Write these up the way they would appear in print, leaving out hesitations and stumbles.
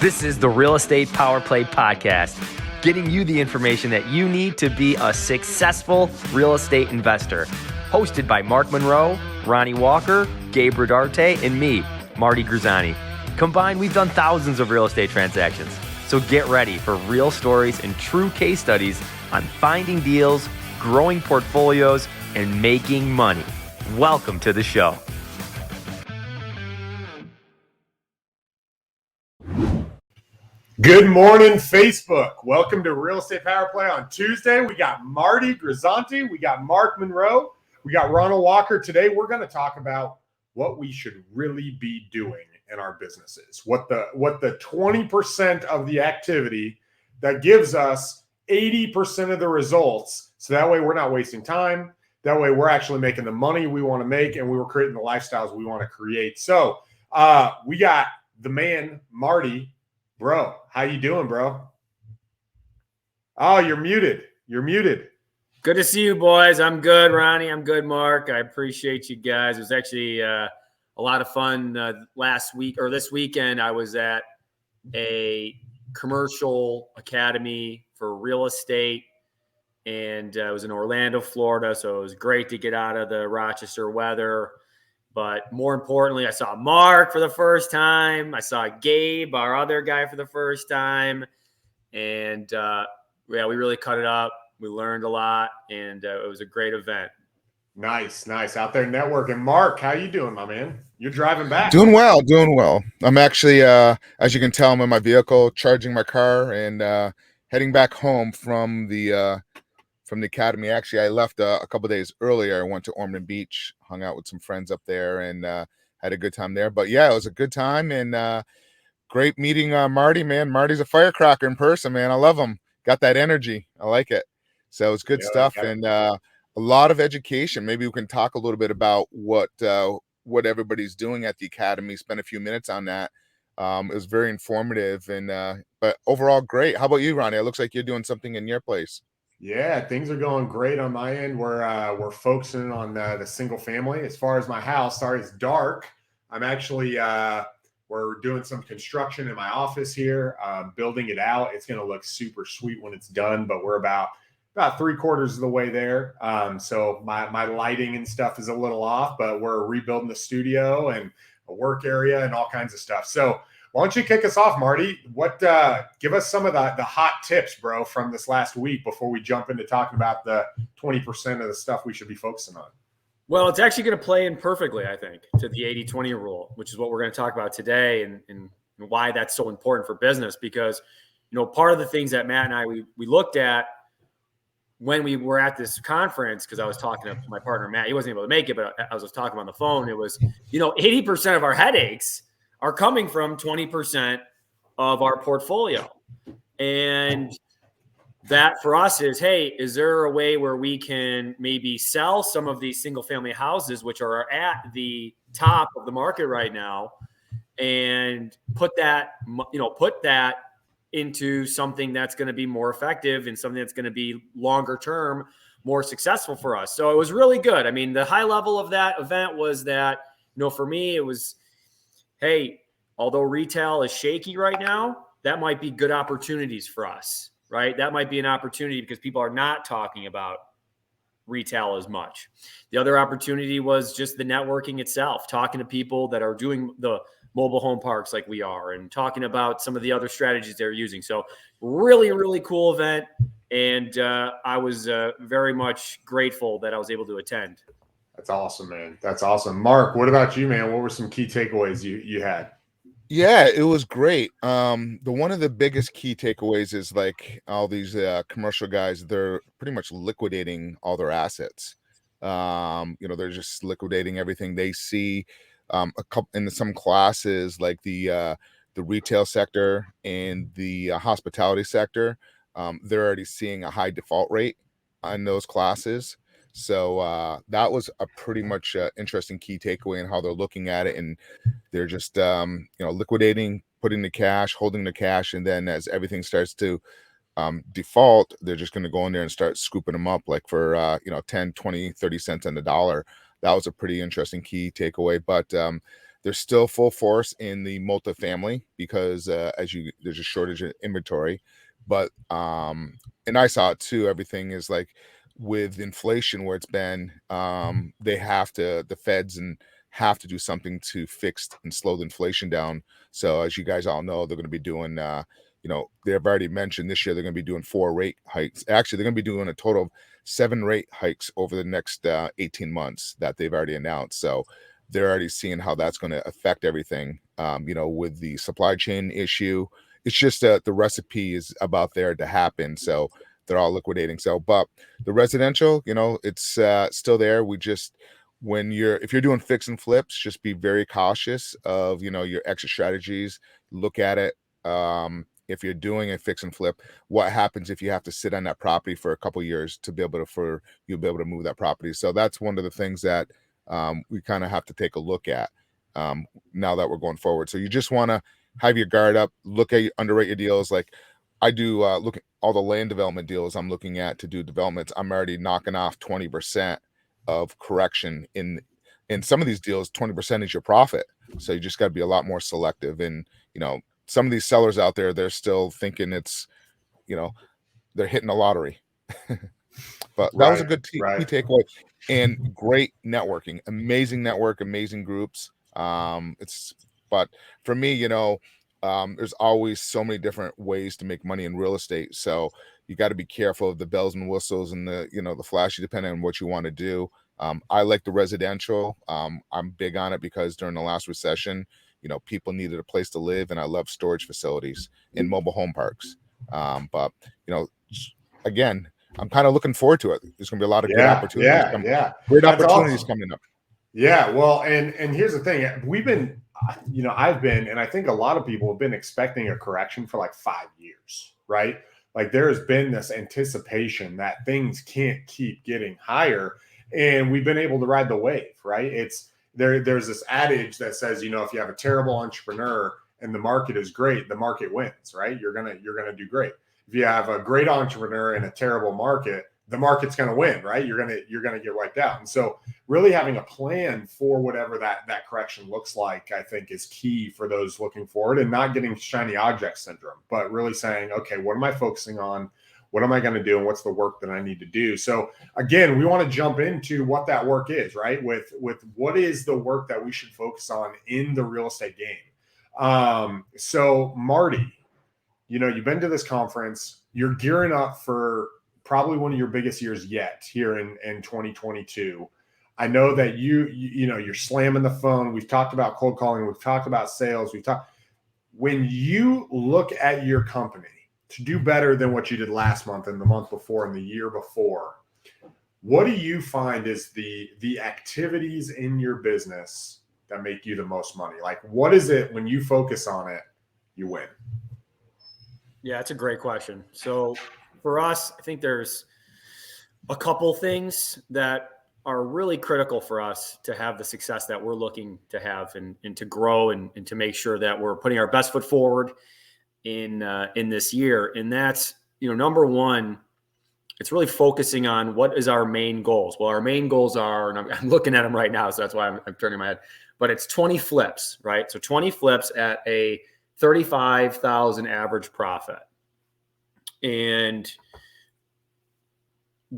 This is the Real Estate Power Play Podcast, getting you the information that you need to be a successful real estate investor. Hosted by Mark Monroe, Ronnie Walker, Gabe Rodarte, and me, Marty Grizzanti. Combined, we've done thousands of real estate transactions. So get ready for real stories and true case studies on finding deals, growing portfolios, and making money. Welcome to the show. Good morning, Facebook. Welcome to Real Estate Power Play on Tuesday. We got Marty Grizzanti. We got Mark Monroe. We got Ronald Walker. Today, we're going to talk about what we should really be doing in our businesses. What the 20% of the activity that gives us 80% of the results. So that way we're not wasting time. That way we're actually making the money we want to make and we were creating the lifestyles we want to create. So we got the man, Marty. Bro, how you doing, bro? Oh, you're muted. You're muted. Good to see you, boys. I'm good, Ronnie. I'm good, Mark. I appreciate you guys. It was actually a lot of fun this weekend. I was at a commercial academy for real estate, and I was in Orlando, Florida, so it was great to get out of the Rochester weather. But more importantly, I saw Mark for the first time. I saw Gabe, our other guy, for the first time. And, we really cut it up. We learned a lot, and it was a great event. Nice. Out there networking. Mark, how you doing, my man? You're driving back. Doing well. I'm actually, as you can tell, I'm in my vehicle, charging my car, and heading back home from the academy. Actually, I left a couple of days earlier. I went to Ormond Beach, hung out with some friends up there, and had a good time there. But yeah, it was a good time, and great meeting Marty, man. Marty's a firecracker in person, man. I love him. Got that energy. I like it. So it was good stuff, and a lot of education. Maybe we can talk a little bit about what everybody's doing at the academy. Spend a few minutes on that. It was very informative, and but overall, great. How about you, Ronnie? It looks like you're doing something in your place. Yeah, things are going great on my end. We're focusing on the single family. As far as my house, sorry, it's dark. I'm actually we're doing some construction in my office here, building it out. It's going to look super sweet when it's done, but we're about 3/4 of the way there. So my lighting and stuff is a little off, but we're rebuilding the studio and a work area and all kinds of stuff. So why don't you kick us off, Marty? Give us some of the hot tips, bro, from this last week before we jump into talking about the 20% of the stuff we should be focusing on. Well, it's actually going to play in perfectly, I think, to the 80-20 rule, which is what we're going to talk about today, and why that's so important for business. Because, part of the things that Matt and I we looked at when we were at this conference, because I was talking to my partner Matt, he wasn't able to make it, but I was talking on the phone. It was, 80% of our headaches are coming from 20% of our portfolio. And that for us is, hey, is there a way where we can maybe sell some of these single family houses, which are at the top of the market right now, and put that into something that's going to be more effective and something that's going to be longer term, more successful for us. So it was really good. I mean, the high level of that event was that, for me, it was, hey, although retail is shaky right now, that might be good opportunities for us, right? That might be an opportunity because people are not talking about retail as much. The other opportunity was just the networking itself, talking to people that are doing the mobile home parks like we are and talking about some of the other strategies they're using. So really, really cool event. And I was very much grateful that I was able to attend. That's awesome, man. That's awesome. Mark, what about you, man? What were some key takeaways you had? Yeah, it was great. One of the biggest key takeaways is like all these commercial guys, they're pretty much liquidating all their assets. They're just liquidating everything they see. In some classes, like the retail sector and the hospitality sector, they're already seeing a high default rate on those classes. So that was a pretty much interesting key takeaway in how they're looking at it, and they're just liquidating, putting the cash, holding the cash, and then as everything starts to default, they're just going to go in there and start scooping them up like for 10, 20, 30 cents on the dollar. That was a pretty interesting key takeaway. But They're still full force in the multifamily because there's a shortage of inventory. But and I saw it too. Everything is like with inflation where it's been, the feds and have to do something to fix and slow the inflation down. So as you guys all know, they're going to be doing, they've already mentioned this year they're going to be doing 4 rate hikes. Actually, they're going to be doing a total of 7 rate hikes over the next 18 months that they've already announced. So they're already seeing how that's going to affect everything, with the supply chain issue. It's just the recipe is about there to happen. So they're all liquidating. So, but the residential, it's still there. If you're doing fix and flips, just be very cautious of, your exit strategies. Look at it. If you're doing a fix and flip, what happens if you have to sit on that property for a couple of years to be able to move that property? So that's one of the things that we kind of have to take a look at now that we're going forward. So you just want to have your guard up, underwrite your deals. Like I do look at all the land development deals I'm looking at to do developments. I'm already knocking off 20% of correction in some of these deals. 20% is your profit. So you just got to be a lot more selective. And, some of these sellers out there, they're still thinking it's, they're hitting a lottery. But that was a good key takeaway, and great networking, amazing network, amazing groups. But for me, there's always so many different ways to make money in real estate. So you got to be careful of the bells and whistles and the flashy, depending on what you want to do. I like the residential. I'm big on it because during the last recession, people needed a place to live, and I love storage facilities in mobile home parks. But again, I'm kind of looking forward to it. There's going to be a lot of good opportunities. Great opportunities coming up. Yeah. Well, and here's the thing. We've been, I've been, and I think a lot of people have been expecting a correction for like 5 years, right? Like there has been this anticipation that things can't keep getting higher, and we've been able to ride the wave, right? There's this adage that says, if you have a terrible entrepreneur and the market is great, the market wins, right? You're going to do great. If you have a great entrepreneur in a terrible market, the market's going to win, right? You're going to get wiped out. And so really having a plan for whatever that correction looks like, I think is key for those looking forward, and not getting shiny object syndrome, but really saying, okay, what am I focusing on? What am I going to do? And what's the work that I need to do? So again, we want to jump into what that work is, right? With what is the work that we should focus on in the real estate game. So Marty, you've been to this conference, you're gearing up for probably one of your biggest years yet here in 2022. I know that you're slamming the phone. We've talked about cold calling. We've talked about sales. When you look at your company to do better than what you did last month and the month before and the year before, what do you find is the activities in your business that make you the most money? Like, what is it when you focus on it, you win? Yeah, it's a great question. So for us, I think there's a couple things that are really critical for us to have the success that we're looking to have and to grow and to make sure that we're putting our best foot forward in this year. And that's, number one, it's really focusing on what is our main goals. Well, our main goals are, and I'm looking at them right now, so that's why I'm turning my head, but it's 20 flips, right? So 20 flips at a 35,000 average profit. And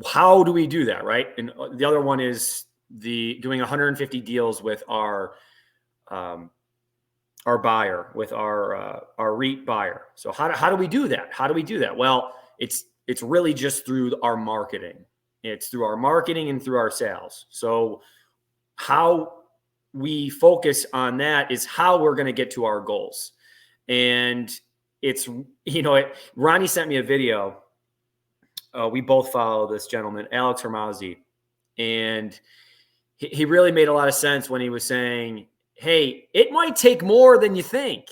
how do we do that, right? And the other one is doing 150 deals with our buyer, with our REIT buyer. So how do we do that? How do we do that? Well, it's really just through our marketing. It's through our marketing and through our sales. So how we focus on that is how we're going to get to our goals. And it's, Ronnie sent me a video. We both follow this gentleman, Alex Hermazzi, and he really made a lot of sense when he was saying, hey, it might take more than you think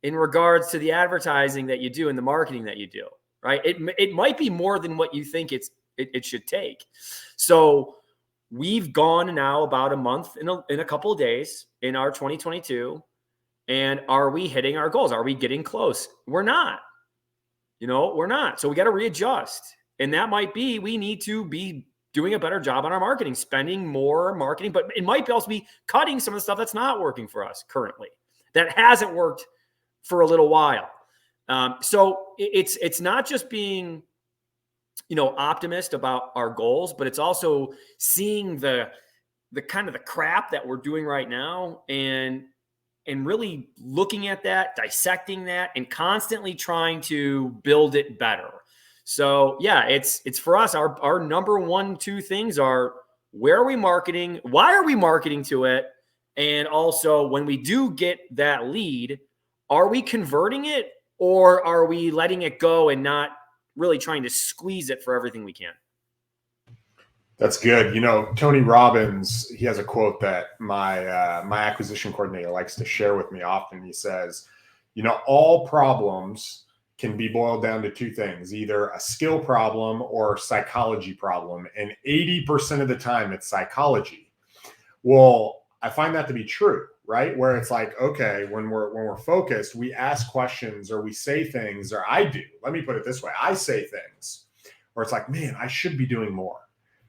in regards to the advertising that you do and the marketing that you do, right? It might be more than what you think it should take. So we've gone now about a month in a couple of days in our 2022. And are we hitting our goals? Are we getting close? We're not. We're not. So we got to readjust. And that might be we need to be doing a better job on our marketing, spending more marketing, but it might also be cutting some of the stuff that's not working for us currently, that hasn't worked for a little while. So it's not just being, optimist about our goals, but it's also seeing the kind of the crap that we're doing right now and really looking at that, dissecting that, and constantly trying to build it better. So yeah, it's for us, our number 1, 2 things are, where are we marketing? Why are we marketing to it? And also, when we do get that lead, are we converting it, or are we letting it go and not really trying to squeeze it for everything we can? That's good. Tony Robbins, he has a quote that my acquisition coordinator likes to share with me often. He says, all problems can be boiled down to 2 things, either a skill problem or psychology problem. And 80% of the time it's psychology. Well, I find that to be true, right? Where it's like, okay, when we're focused, we ask questions or we say things, or I do. Let me put it this way. I say things where it's like, man, I should be doing more,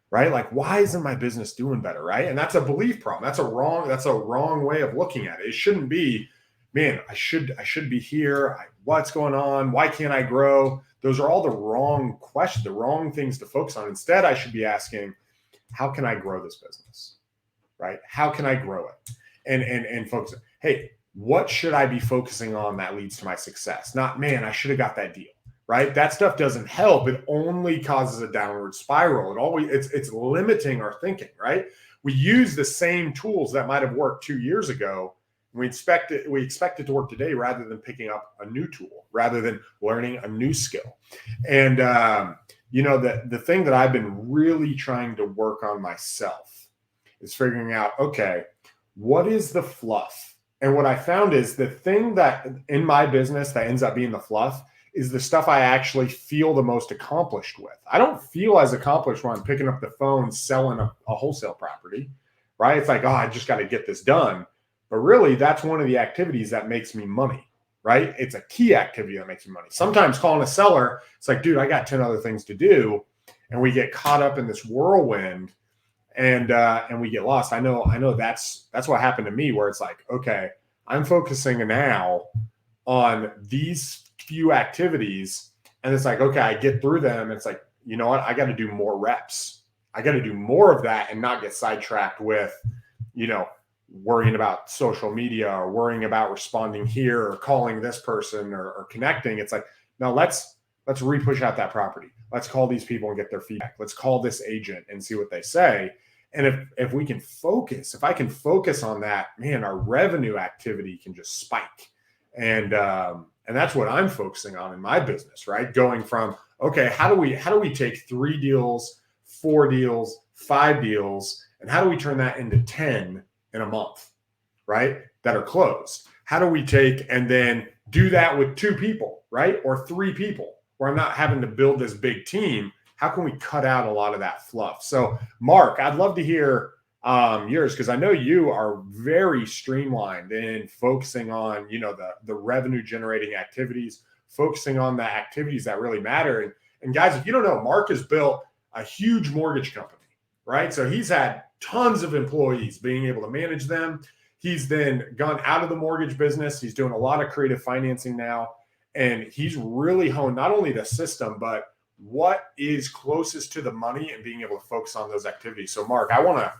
right? Like, why isn't my business doing better, right? And that's a belief problem. That's a wrong way of looking at it. It shouldn't be, man, I should be here. What's going on? Why can't I grow? Those are all the wrong questions, the wrong things to focus on. Instead, I should be asking, how can I grow this business, right? How can I grow it? And focus, hey, what should I be focusing on that leads to my success? Not, man, I should have got that deal, right? That stuff doesn't help. It only causes a downward spiral. It's limiting our thinking, right? We use the same tools that might have worked 2 years ago. We expect it to work today, rather than picking up a new tool, rather than learning a new skill. And the thing that I've been really trying to work on myself is figuring out, okay, what is the fluff? And what I found is the thing that in my business that ends up being the fluff is the stuff I actually feel the most accomplished with. I don't feel as accomplished when I'm picking up the phone selling a wholesale property, right? It's like, oh, I just got to get this done. But really, that's one of the activities that makes me money, right? It's a key activity that makes me money. Sometimes calling a seller, it's like, dude, I got 10 other things to do. And we get caught up in this whirlwind and we get lost. I know that's what happened to me, where it's like, okay, I'm focusing now on these few activities. And it's like, okay, I get through them. It's like, you know what? I got to do more reps. I got to do more of that and not get sidetracked with, worrying about social media or worrying about responding here or calling this person or connecting. It's like, no, let's re-push out that property. Let's call these people and get their feedback. Let's call this agent and see what they say. And if we can focus, if I can focus on that, man, our revenue activity can just spike. And that's what I'm focusing on in my business, right? Going from, okay, how do we take 3 deals, 4 deals, 5 deals, and how do we turn that into 10 in a month, right? That are closed. How do we take and then do that with 2 people, right? Or 3 people, where I'm not having to build this big team. How can we cut out a lot of that fluff? So Mark, I'd love to hear yours, because I know you are very streamlined in focusing on, the revenue generating activities, focusing on the activities that really matter. And guys, if you don't know, Mark has built a huge mortgage company, right? So he's had tons of employees, being able to manage them. He's then gone out of the mortgage business. He's doing a lot of creative financing now. And he's really honed not only the system, but what is closest to the money and being able to focus on those activities. So Mark, I want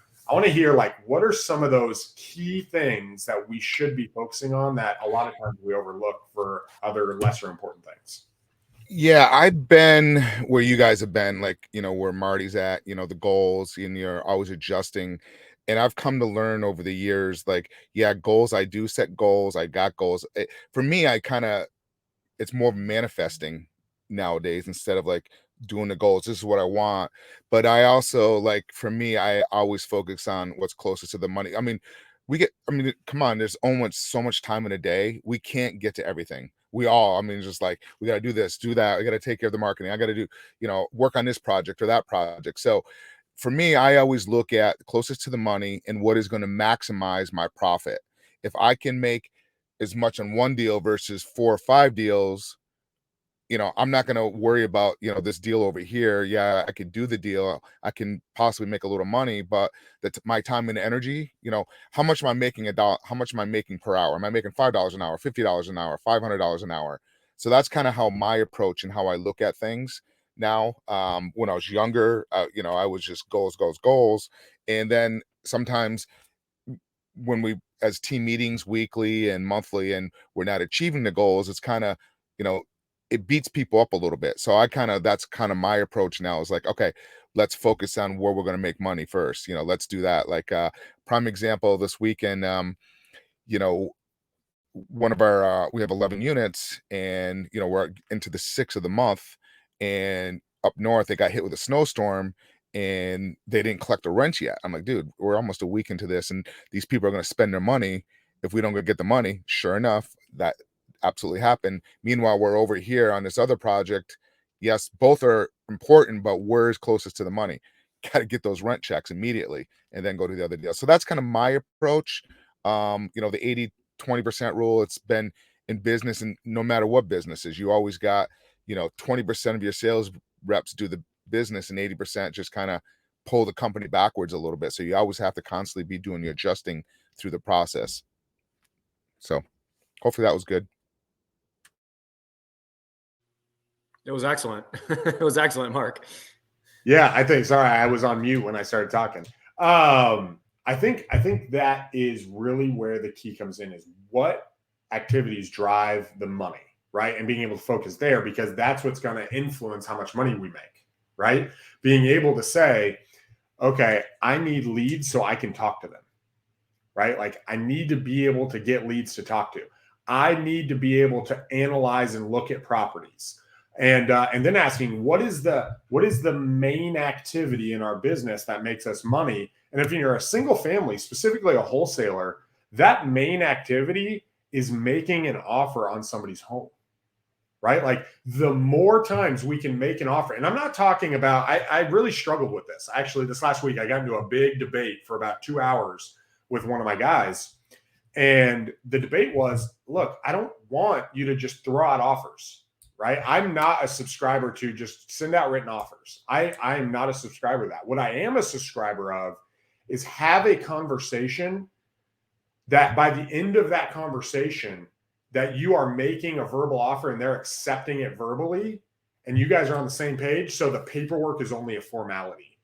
to hear, like, what are some of those key things that we should be focusing on that a lot of times we overlook for other lesser important things? Yeah, I've been where you guys have been, like, where Marty's at, the goals, and you're always adjusting. And I've come to learn over the years, like, yeah, goals, I do set goals. I got goals. For me, it's more manifesting nowadays instead of like doing the goals. This is what I want. But I also, like, for me, I always focus on what's closest to the money. Come on, there's almost so much time in a day. We can't get to everything. Just like, we got to do this, do that. I got to take care of the marketing. I got to do, work on this project or that project. So for me, I always look at closest to the money and what is going to maximize my profit. If I can make as much on one deal versus 4 or 5 deals, I'm not going to worry about, this deal over here. Yeah, I could do the deal. I can possibly make a little money, but my time and energy, how much am I making how much am I making per hour? Am I making $5 an hour, $50 an hour, $500 an hour? So that's kind of how my approach and how I look at things now. When I was younger, I was just goals, goals, goals. And then sometimes when we, as team meetings weekly and monthly, and we're not achieving the goals, it's kind of, it beats people up a little bit. So that's kind of my approach now, is like, okay, let's focus on where we're going to make money first. Let's do that. Like, prime example this weekend, one of our, we have 11 units, and, we're into the 6th of the month, and up north, they got hit with a snowstorm and they didn't collect the rent yet. I'm like, dude, we're almost a week into this, and these people are going to spend their money. If we don't go get the money, sure enough, that absolutely happened. Meanwhile, we're over here on this other project. Yes, both are important, but where's closest to the money? Got to get those rent checks immediately and then go to the other deal. So that's kind of my approach. The 80-20% rule, it's been in business, and no matter what business is, you always got, 20% of your sales reps do the business, and 80% just kind of pull the company backwards a little bit. So you always have to constantly be doing your adjusting through the process. So hopefully that was good. It was excellent. It was excellent, Mark. Yeah, sorry, I was on mute when I started talking. I think that is really where the key comes in, is what activities drive the money, right? And being able to focus there, because that's what's going to influence how much money we make, right? Being able to say, okay, I need leads so I can talk to them, right? Like, I need to be able to get leads to talk to. I need to be able to analyze and look at properties. And then asking, what is the main activity in our business that makes us money? And if you're a single family, specifically a wholesaler, that main activity is making an offer on somebody's home, right? Like, the more times we can make an offer, and I'm not talking about, I really struggled with this. Actually, this last week, I got into a big debate for about 2 hours with one of my guys. And the debate was, look, I don't want you to just throw out offers. Right? I'm not a subscriber to just send out written offers. I am not a subscriber to that. What I am a subscriber of is have a conversation that by the end of that conversation, that you are making a verbal offer and they're accepting it verbally, and you guys are on the same page. So the paperwork is only a formality.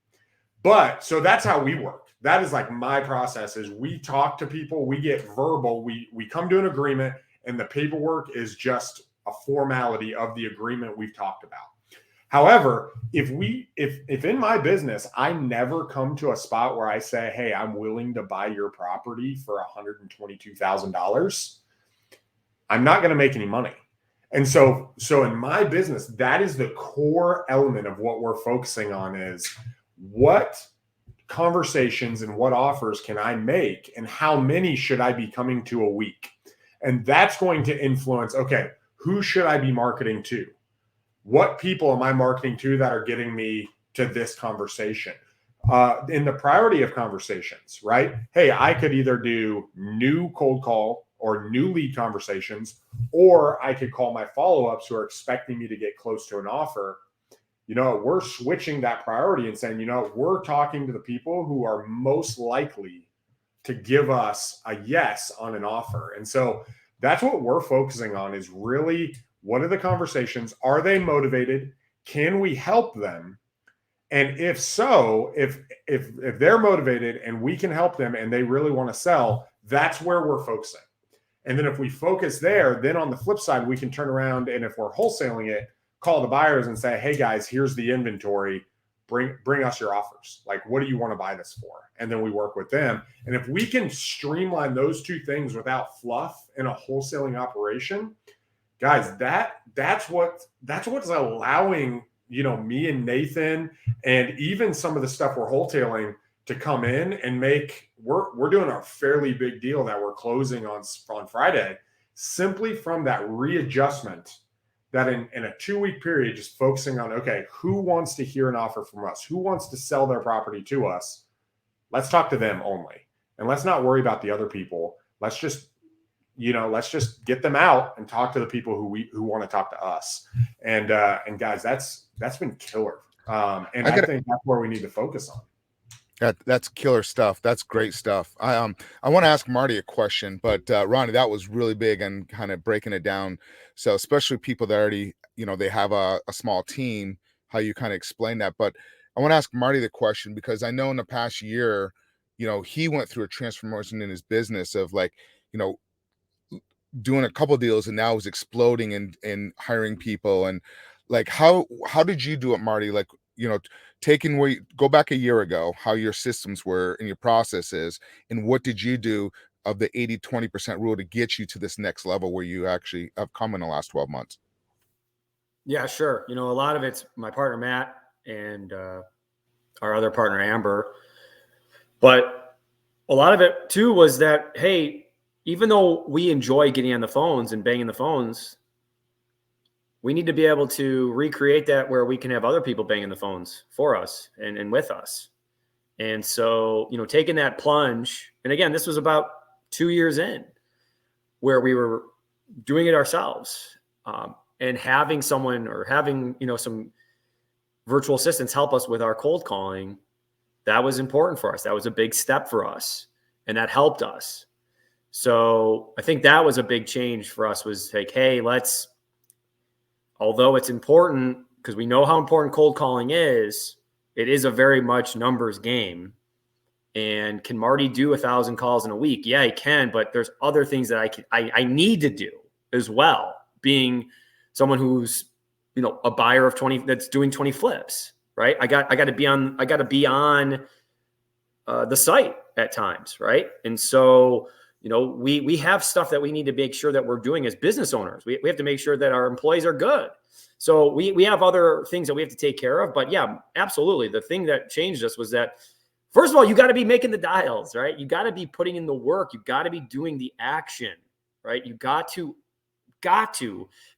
But so that's how we work. That is like my process, is we talk to people, we get verbal, we come to an agreement, and the paperwork is just a formality of the agreement we've talked about. However, if in my business, I never come to a spot where I say, hey, I'm willing to buy your property for $122,000, I'm not going to make any money. And so in my business, that is the core element of what we're focusing on, is what conversations and what offers can I make, and how many should I be coming to a week? And that's going to influence, okay, who should I be marketing to? What people am I marketing to that are getting me to this conversation? In the priority of conversations, right? Hey, I could either do new cold call or new lead conversations, or I could call my follow-ups who are expecting me to get close to an offer. We're switching that priority and saying, we're talking to the people who are most likely to give us a yes on an offer. And so that's what we're focusing on, is really, what are the conversations? Are they motivated? Can we help them? And if so, if they're motivated and we can help them and they really want to sell, that's where we're focusing. And then if we focus there, then on the flip side, we can turn around, and if we're wholesaling it, call the buyers and say, hey guys, here's the inventory. Bring us your offers. Like, what do you want to buy this for? And then we work with them. And if we can streamline those two things without fluff in a wholesaling operation, guys, that's what's allowing, me and Nathan, and even some of the stuff we're wholesaling, to come in and make, we're doing a fairly big deal that we're closing on Friday, simply from that readjustment, that in a 2-week period, just focusing on, okay, who wants to hear an offer from us? Who wants to sell their property to us? Let's talk to them only. And let's not worry about the other people. Let's just, let's just get them out and talk to the people who want to talk to us. And guys, that's been killer. I think that's where we need to focus on. That's killer stuff. That's great stuff. I want to ask Marty a question, but Ronnie, that was really big and kind of breaking it down. So especially people that already, they have a small team, how you kind of explain that. But I want to ask Marty the question because I know in the past year, he went through a transformation in his business of doing a couple deals and now is exploding and hiring people. And like, how did you do it, Marty? Like, taking where go back a year ago, how your systems were and your processes, and what did you do of the 80-20% rule to get you to this next level where you actually have come in the last 12 months? Yeah, sure. A lot of it's my partner, Matt, and our other partner, Amber. But a lot of it too was that, hey, even though we enjoy getting on the phones and banging the phones, we need to be able to recreate that where we can have other people banging the phones for us and with us. And so, taking that plunge, and again, this was about 2 years in where we were doing it ourselves, and having someone or having, some virtual assistants help us with our cold calling. That was important for us. That was a big step for us, and that helped us. So I think that was a big change for us, was like, hey, although it's important because we know how important cold calling is, it is a very much numbers game. And can Marty do 1,000 calls in a week? Yeah, he can, but there's other things that I need to do as well. Being someone who's, a buyer of 20 that's doing 20 flips, right? I got to be on the site at times, right? And so, we have stuff that we need to make sure that we're doing as business owners. We have to make sure that our employees are good. So we have other things that we have to take care of. But yeah, absolutely. The thing that changed us was that, first of all, you got to be making the dials, right? You got to be putting in the work. You got to be doing the action, right? You got to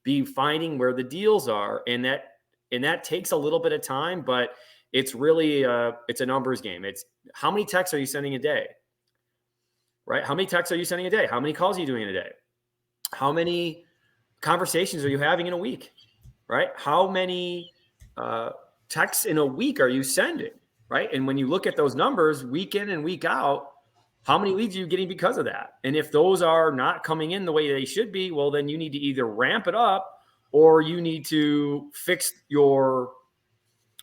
be finding where the deals are. And that takes a little bit of time, but it's really it's a numbers game. It's how many texts are you sending a day? Right? How many texts are you sending a day? How many calls are you doing in a day? How many conversations are you having in a week? Right? How many texts in a week are you sending? Right? And when you look at those numbers week in and week out, how many leads are you getting because of that? And if those are not coming in the way they should be, well, then you need to either ramp it up or you need to fix your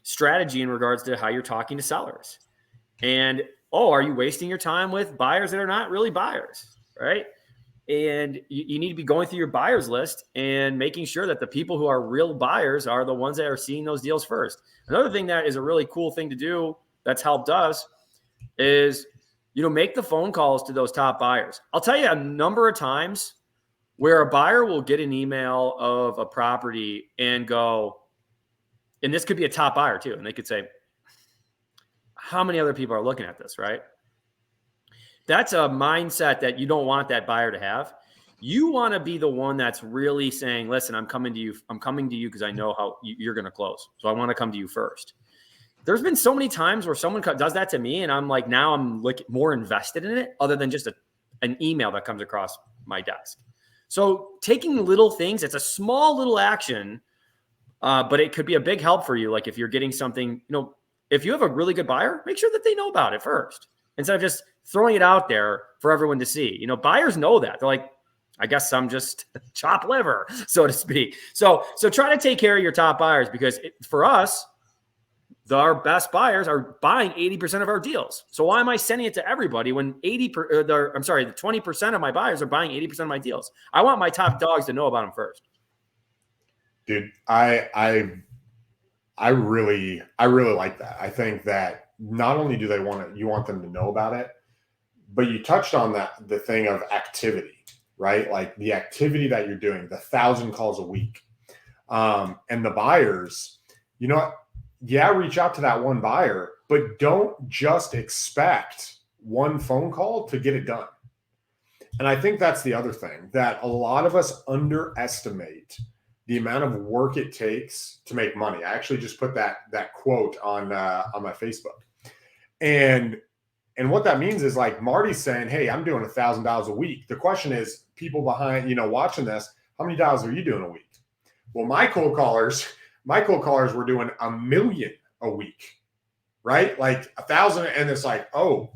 strategy in regards to how you're talking to sellers. And are you wasting your time with buyers that are not really buyers, right? And you need to be going through your buyers list and making sure that the people who are real buyers are the ones that are seeing those deals first. Another thing that is a really cool thing to do that's helped us is, make the phone calls to those top buyers. I'll tell you a number of times where a buyer will get an email of a property and go, and this could be a top buyer too, and they could say, how many other people are looking at this, right? That's a mindset that you don't want that buyer to have. You want to be the one that's really saying, listen, I'm coming to you because I know how you're going to close. So I want to come to you first. There's been so many times where someone does that to me and I'm like, now I'm more invested in it other than just an email that comes across my desk. So taking little things, it's a small little action, but it could be a big help for you. Like if you're getting something, if you have a really good buyer, make sure that they know about it first instead of just throwing it out there for everyone to see. Buyers know that. They're like, I guess I'm just chopped liver, so to speak. So try to take care of your top buyers because for us, our best buyers are buying 80% of our deals. So why am I sending it to everybody when the 20% of my buyers are buying 80% of my deals? I want my top dogs to know about them first. Dude, I really like that. I think that not only do you want them to know about it, but you touched on the thing of activity, right? Like the activity that you're doing, the 1,000 calls a week. And the buyers, reach out to that one buyer, but don't just expect one phone call to get it done. And I think that's the other thing, that a lot of us underestimate the amount of work it takes to make money. I actually just put that quote on my Facebook. And And what that means is like Marty's saying, hey, I'm doing $1,000 a week. The question is, people behind, watching this, how many dollars are you doing a week? Well, my cold callers were doing $1 million a week, right? Like 1,000. And it's like, oh,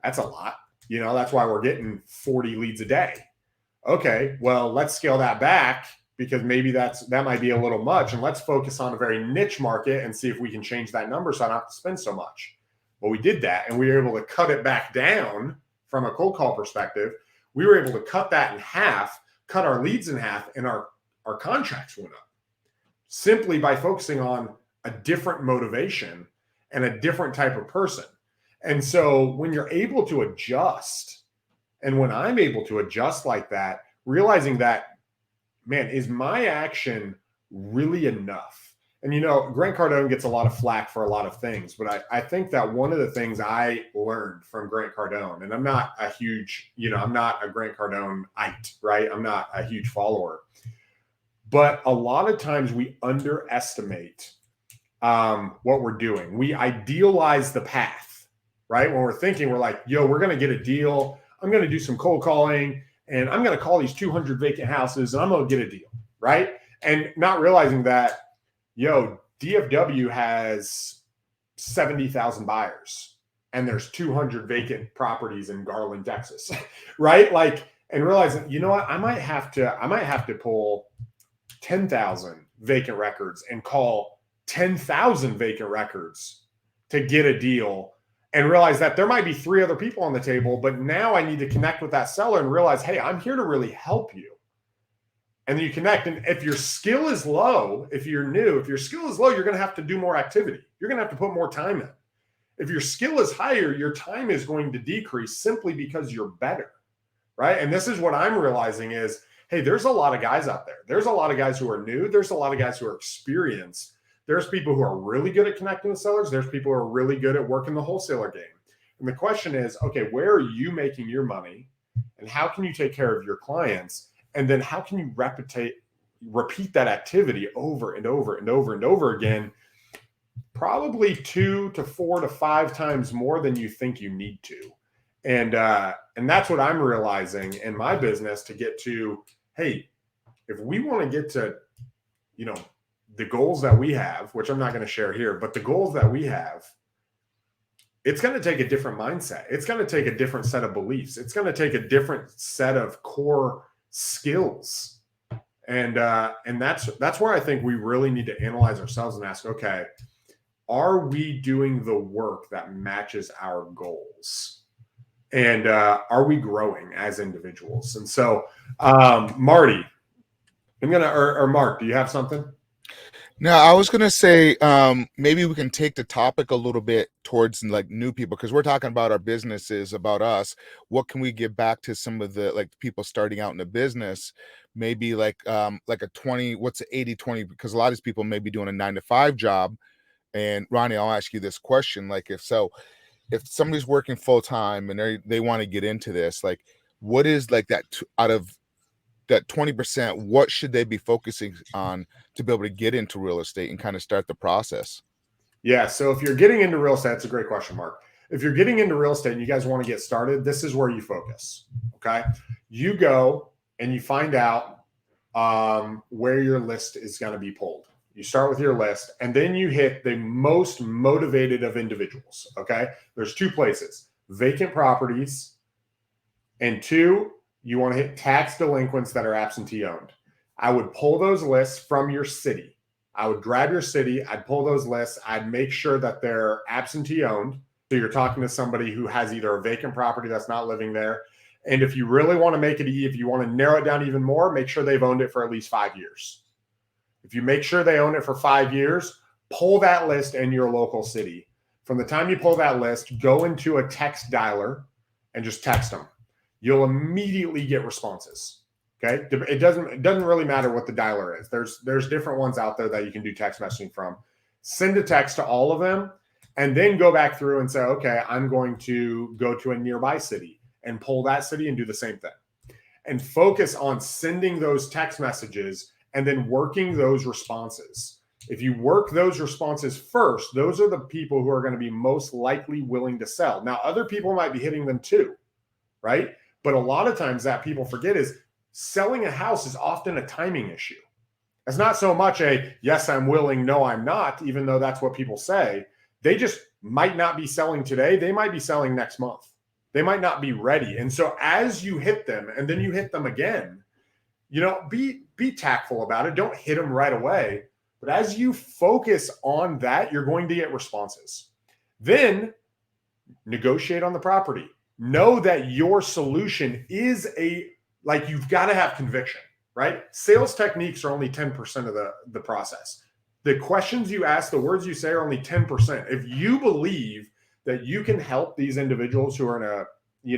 that's a lot. That's why we're getting 40 leads a day. Okay, well, let's scale that back because maybe that might be a little much. And let's focus on a very niche market and see if we can change that number so I don't have to spend so much. Well, we did that and we were able to cut it back down from a cold call perspective. We were able to cut that in half, cut our leads in half, and our contracts went up simply by focusing on a different motivation and a different type of person. And so when you're able to adjust, and when I'm able to adjust like that, realizing that, man, is my action really enough? And, Grant Cardone gets a lot of flack for a lot of things, but I think that one of the things I learned from Grant Cardone, and I'm not a huge, I'm not a Grant Cardone-ite, right? I'm not a huge follower, but a lot of times we underestimate what we're doing. We idealize the path, right? When we're thinking, we're like, yo, we're going to get a deal. I'm going to do some cold calling and I'm going to call these 200 vacant houses and I'm going to get a deal, right? And not realizing that, DFW has 70,000 buyers and there's 200 vacant properties in Garland, Texas, right? Like, and realizing, what, I might have to pull 10,000 vacant records and call 10,000 vacant records to get a deal, and realize that there might be 3 other people on the table, but now I need to connect with that seller and realize, hey, I'm here to really help you. And then you connect. And if your skill is low, if you're new, if your skill is low, you're going to have to do more activity. You're going to have to put more time in. If your skill is higher, your time is going to decrease simply because you're better, right? And this is what I'm realizing is, hey, there's a lot of guys out there. There's a lot of guys who are new. There's a lot of guys who are experienced. There's people who are really good at connecting with sellers. There's people who are really good at working the wholesaler game. And the question is, okay, where are you making your money? And how can you take care of your clients? And then how can you repeat that activity over and over and over and over again, probably 2 to 4 to 5 times more than you think you need to. And that's what I'm realizing in my business to get to, hey, if we want to get to, the goals that we have, which I'm not going to share here, but the goals that we have, it's going to take a different mindset. It's going to take a different set of beliefs. It's going to take a different set of core skills. And that's where I think we really need to analyze ourselves and ask, okay, are we doing the work that matches our goals? And are we growing as individuals? And so, Marty, or Mark, do you have something? No, I was going to say maybe we can take the topic a little bit towards like new people, because we're talking about our businesses, about us. What can we give back to some of the people starting out in the business? Maybe like a 20, what's 80-20? Because a lot of these people may be doing a 9-to-5 job. And Ronnie, I'll ask you this question. If somebody's working full time and they want to get into this, what is that out of that 20%, what should they be focusing on to be able to get into real estate and kind of start the process? Yeah. So if you're getting into real estate, that's a great question, Mark. If you're getting into real estate and you guys want to get started, this is where you focus. Okay. You go and you find out where your list is going to be pulled. You start with your list and then you hit the most motivated of individuals. Okay. There's 2 places: vacant properties, and 2, you want to hit tax delinquents that are absentee owned. I would pull those lists from your city. I would grab your city. I'd pull those lists. I'd make sure that they're absentee owned. So you're talking to somebody who has either a vacant property that's not living there. And if you really want to make it, if you want to narrow it down even more, make sure they've owned it for at least 5 years. If you make sure they own it for 5 years, pull that list in your local city. From the time you pull that list, go into a text dialer and just text them. You'll immediately get responses. Okay. It doesn't really matter what the dialer is. There's different ones out there that you can do text messaging from. Send a text to all of them and then go back through and say, okay, I'm going to go to a nearby city and pull that city and do the same thing. And focus on sending those text messages and then working those responses. If you work those responses first, those are the people who are going to be most likely willing to sell. Now, other people might be hitting them too, right? But a lot of times that people forget is selling a house is often a timing issue. It's not so much a yes, I'm willing, no, I'm not, even though that's what people say. They just might not be selling today. They might be selling next month. They might not be ready. And so as you hit them and then you hit them again, be tactful about it. Don't hit them right away. But as you focus on that, you're going to get responses. Then negotiate on the property. Know that your solution is you've got to have conviction, right? Sales techniques are only 10% of the process. The questions you ask, the words you say are only 10%. If you believe that you can help these individuals who are in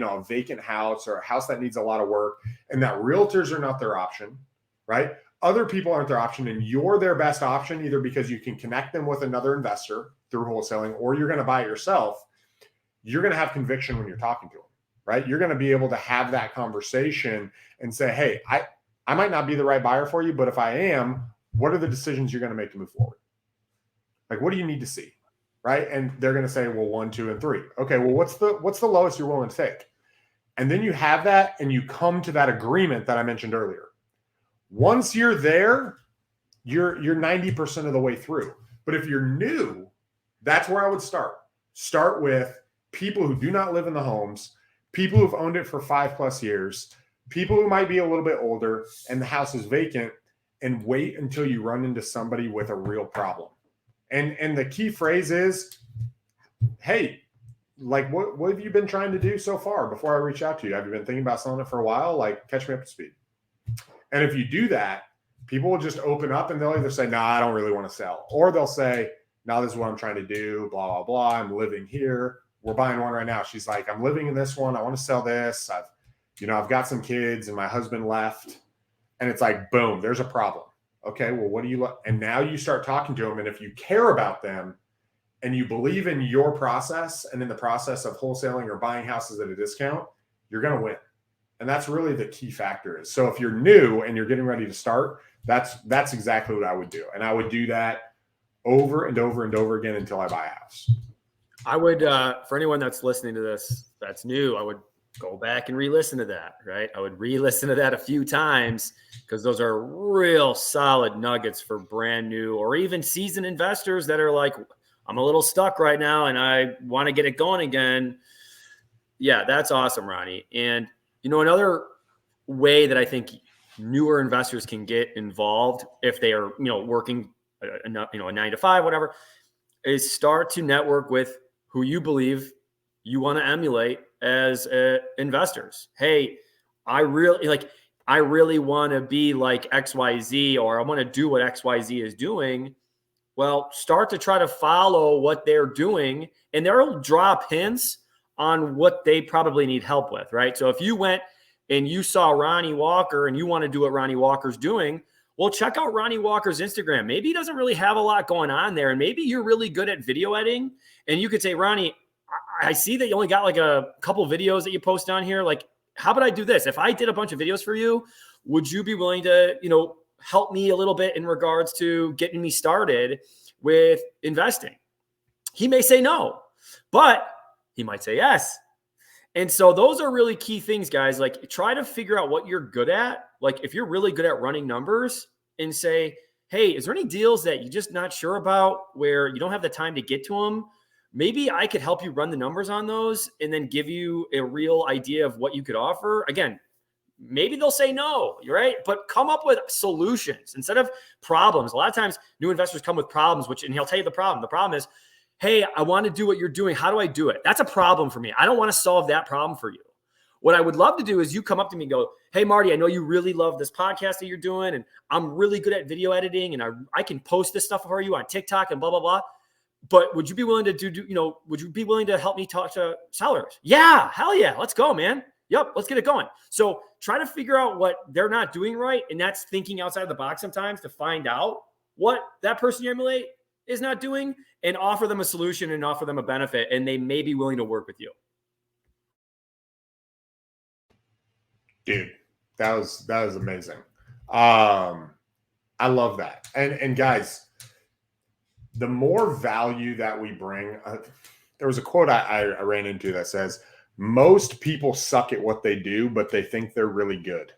a vacant house or a house that needs a lot of work, and that realtors are not their option, right? Other people aren't their option, and you're their best option, either because you can connect them with another investor through wholesaling, or you're going to buy it yourself. You're going to have conviction when you're talking to them, right? You're going to be able to have that conversation and say, hey, I might not be the right buyer for you, but if I am, what are the decisions you're going to make to move forward? Like, what do you need to see? Right. And they're going to say, well, 1, 2, and 3. Okay. Well, what's the lowest you're willing to take? And then you have that and you come to that agreement that I mentioned earlier. Once you're there, you're 90% of the way through. But if you're new, that's where I would start. Start with people who do not live in the homes, people who've owned it for 5+ years, people who might be a little bit older and the house is vacant, and wait until you run into somebody with a real problem. And the key phrase is, hey, like, what have you been trying to do so far before I reach out to you? Have you been thinking about selling it for a while? Like, catch me up to speed. And if you do that, people will just open up and they'll either say, nah, I don't really want to sell. Or they'll say, no, this is what I'm trying to do, blah, blah, blah. I'm living here. We're buying one right now. She's like, I'm living in this one. I want to sell this. I've got some kids and my husband left. And it's like, boom, there's a problem. Okay, well, what do you and now you start talking to them. And if you care about them and you believe in your process and in the process of wholesaling or buying houses at a discount, you're going to win. And that's really the key factor is. So if you're new and you're getting ready to start, that's exactly what I would do. And I would do that over and over and over again until I buy a house. I would, for anyone that's listening to this, that's new, I would go back and re-listen to that, right? I would re-listen to that a few times because those are real solid nuggets for brand new or even seasoned investors that are like, I'm a little stuck right now and I want to get it going again. Yeah, that's awesome, Ronnie. And, another way that I think newer investors can get involved if they are, working, a 9 to 5, whatever, is start to network with who you believe you want to emulate as investors. Hey, I really want to be like XYZ, or I want to do what XYZ is doing. Well, start to try to follow what they're doing, and they'll drop hints on what they probably need help with, right? So if you went and you saw Ronnie Walker and you want to do what Ronnie Walker's doing, well, check out Ronnie Walker's Instagram. Maybe he doesn't really have a lot going on there, and maybe you're really good at video editing, and you could say, Ronnie, I see that you only got like a couple videos that you post on here. Like, how about I do this? If I did a bunch of videos for you, would you be willing to, help me a little bit in regards to getting me started with investing? He may say no, but he might say yes. And so those are really key things, guys. Like, try to figure out what you're good at. Like, if you're really good at running numbers, and say, hey, is there any deals that you're just not sure about where you don't have the time to get to them? Maybe I could help you run the numbers on those and then give you a real idea of what you could offer. Again, maybe they'll say no, right? But come up with solutions instead of problems. A lot of times new investors come with problems, and he'll tell you the problem. The problem is, hey, I want to do what you're doing. How do I do it? That's a problem for me. I don't want to solve that problem for you. What I would love to do is you come up to me and go, hey, Marty, I know you really love this podcast that you're doing, and I'm really good at video editing, and I can post this stuff for you on TikTok and blah, blah, blah. But would you be willing to would you be willing to help me talk to sellers? Yeah, hell yeah. Let's go, man. Yep, let's get it going. So try to figure out what they're not doing right. And that's thinking outside the box sometimes to find out what that person you emulate is not doing, and offer them a solution and offer them a benefit. And they may be willing to work with you. Dude, that was amazing. I love that. And guys, the more value that we bring, there was a quote I ran into that says, most people suck at what they do, but they think they're really good.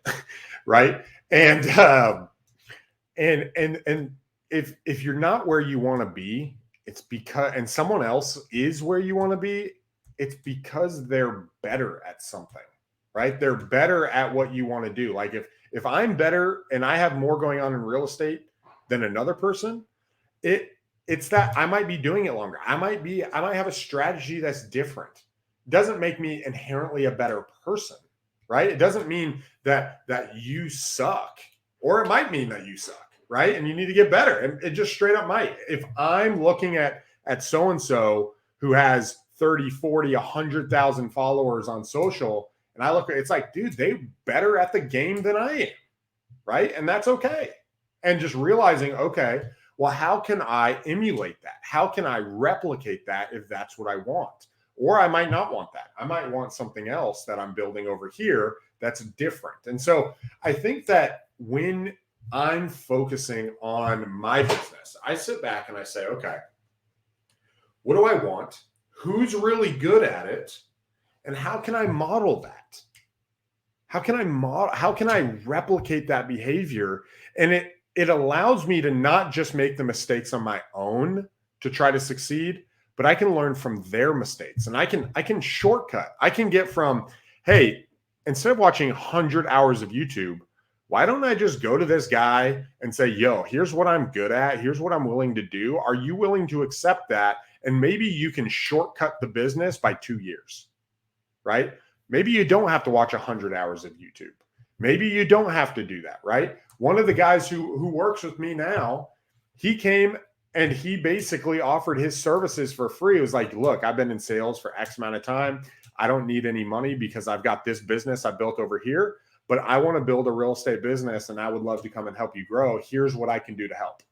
Right. And if you're not where you want to be, it's because, and someone else is where you want to be, it's because they're better at something, right? They're better at what you want to do. Like if I'm better and I have more going on in real estate than another person, it's that I might be doing it longer. I might have a strategy that's different. Doesn't make me inherently a better person, right? It doesn't mean that you suck, or it might mean that you suck, right? And you need to get better. And it just straight up might. If I'm looking at so-and-so who has 30, 40, 100,000 followers on social, and I look at it's like, dude, they're better at the game than I am, right? And that's okay. And just realizing, okay, well, how can I emulate that? How can I replicate that if that's what I want? Or I might not want that. I might want something else that I'm building over here that's different. And so I think that when I'm focusing on my business, I sit back and I say, okay, what do I want? Who's really good at it? And how can I model that? How can I replicate that behavior? And it allows me to not just make the mistakes on my own to try to succeed, but I can learn from their mistakes, and I can shortcut. I can get from, hey, instead of watching 100 hours of YouTube, why don't I just go to this guy and say, yo, here's what I'm good at. Here's what I'm willing to do. Are you willing to accept that? And maybe you can shortcut the business by 2 years, right? Maybe you don't have to watch 100 hours of YouTube. Maybe you don't have to do that, right? One of the guys who works with me now, he came and he basically offered his services for free. It was like, look, I've been in sales for X amount of time. I don't need any money because I've got this business I built over here, but I want to build a real estate business and I would love to come and help you grow. Here's what I can do to help.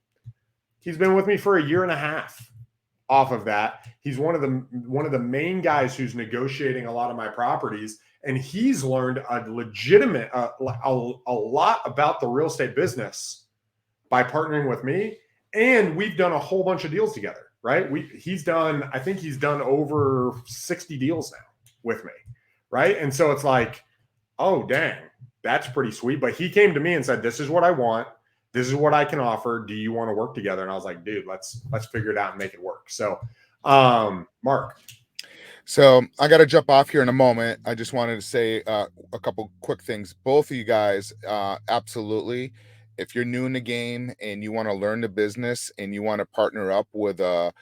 He's been with me for a year and a half. Off of that, he's one of the main guys who's negotiating a lot of my properties, and he's learned a legitimate a lot about the real estate business by partnering with me. And we've done a whole bunch of deals together, right? I think he's done over 60 deals now with me, right? And so it's like, oh, dang, that's pretty sweet. But he came to me and said, this is what I want. This is what I can offer. Do you want to work together? And I was like, dude, let's figure it out and make it work. So, Mark. So I got to jump off here in a moment. I just wanted to say a couple quick things. Both of you guys, absolutely. If you're new in the game and you want to learn the business and you want to partner up with a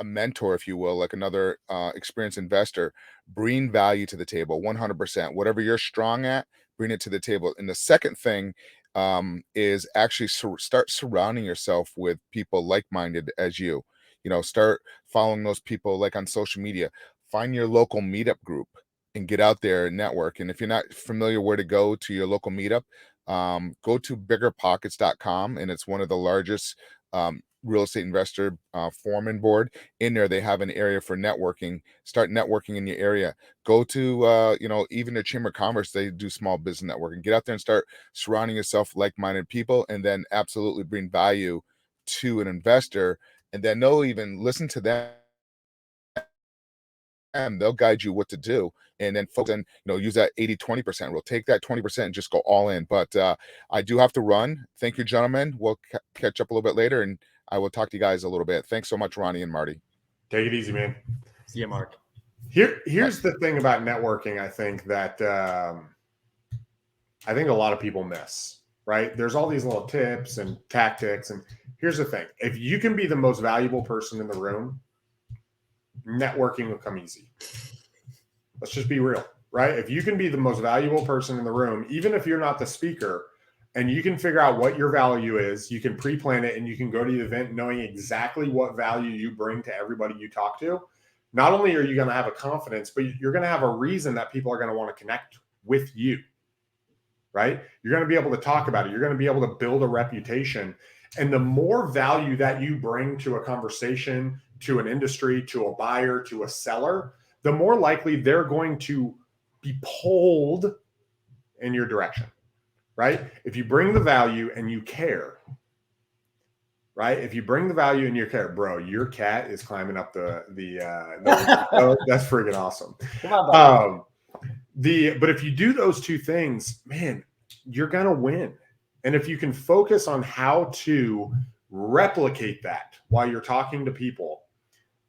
mentor, if you will, like another experienced investor, bring value to the table 100%. Whatever you're strong at, bring it to the table. And the second thing is actually start surrounding yourself with people like-minded as you. Start following those people like on social media. Find your local meetup group and get out there and network. And if you're not familiar where to go to your local meetup, go to biggerpockets.com, and it's one of the largest real estate investor foreman board. In there, they have an area for networking. Start networking in your area. Go to even the Chamber of Commerce, they do small business networking. Get out there and start surrounding yourself with like-minded people, and then absolutely bring value to an investor. And then they'll even listen to them, and they'll guide you what to do. And then folks, and use that 80-20% rule. Take that 20% and just go all in. But I do have to run. Thank you, gentlemen. We'll catch up a little bit later, and I will talk to you guys a little bit. Thanks so much, Ronnie and Marty. Take it easy, man. See you, Mark. Here's the thing about networking. I think that a lot of people miss, right? There's all these little tips and tactics. And here's the thing. If you can be the most valuable person in the room, networking will come easy. Let's just be real, right? If you can be the most valuable person in the room, even if you're not the speaker, and you can figure out what your value is, you can pre-plan it, and you can go to the event knowing exactly what value you bring to everybody you talk to. Not only are you going to have a confidence, but you're going to have a reason that people are going to want to connect with you, right? You're going to be able to talk about it. You're going to be able to build a reputation. And the more value that you bring to a conversation, to an industry, to a buyer, to a seller, the more likely they're going to be pulled in your direction, right? If you bring the value and you care, right? If you bring the value in your cat, bro, your cat is climbing up the that's freaking awesome. Come on, But if you do those two things, man, you're gonna win. And if you can focus on how to replicate that while you're talking to people,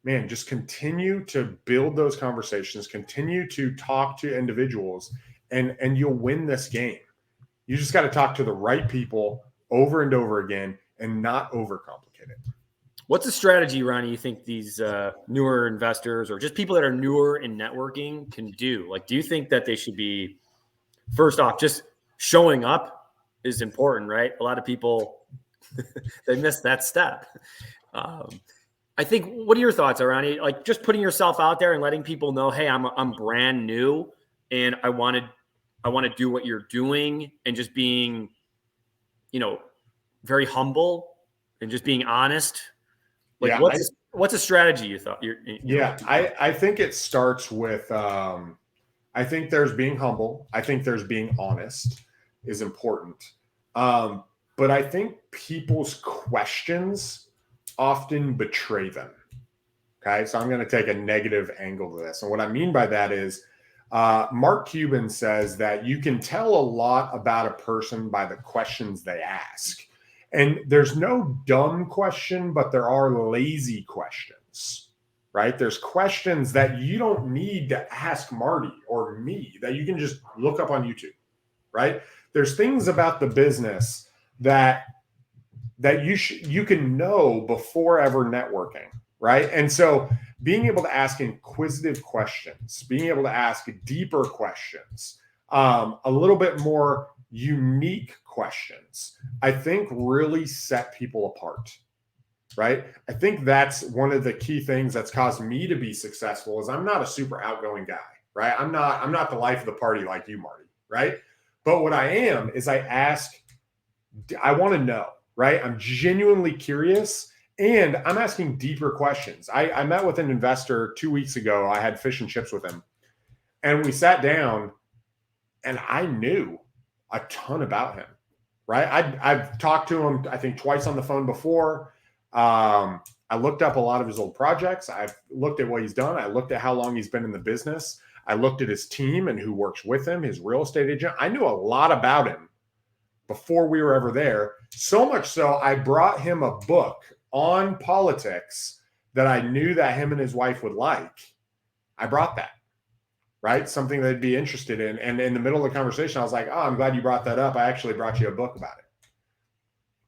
man, just continue to build those conversations, continue to talk to individuals, and you'll win this game. You just got to talk to the right people over and over again and not overcomplicate it. What's a strategy, Ronnie, you think these newer investors or just people that are newer in networking can do? Like, do you think that they should be, first off, just showing up is important, right? A lot of people, they miss that step. I think, what are your thoughts, Ronnie? Like, just putting yourself out there and letting people know, hey, I'm brand new and I want to do what you're doing, and just being, very humble and just being honest. Like, Yeah, what's a strategy you thought? I think it starts with, I think there's being humble. I think there's being honest is important. But I think people's questions often betray them. Okay. So I'm going to take a negative angle to this. And what I mean by that is, Mark Cuban says that you can tell a lot about a person by the questions they ask. And there's no dumb question, but there are lazy questions, right? There's questions that you don't need to ask Marty or me, that you can just look up on YouTube, right? There's things about the business that you can know before ever networking, right? And so being able to ask inquisitive questions, being able to ask deeper questions, a little bit more unique questions, I think really set people apart, right? I think that's one of the key things that's caused me to be successful is I'm not a super outgoing guy, right? I'm not the life of the party like you, Marty, right? But what I am is I want to know, right? I'm genuinely curious and I'm asking deeper questions. I met with an investor 2 weeks ago. I had fish and chips with him and we sat down and I knew a ton about him, right? I've talked to him, I think, twice on the phone before. I looked up a lot of his old projects. I've looked at what he's done. I looked at how long he's been in the business. I looked at his team and who works with him, his real estate agent. I knew a lot about him before we were ever there. So much so, I brought him a book on politics that I knew that him and his wife would like. I brought that, right? Something they'd be interested in. And in the middle of the conversation, I was like, oh, I'm glad you brought that up. I actually brought you a book about it,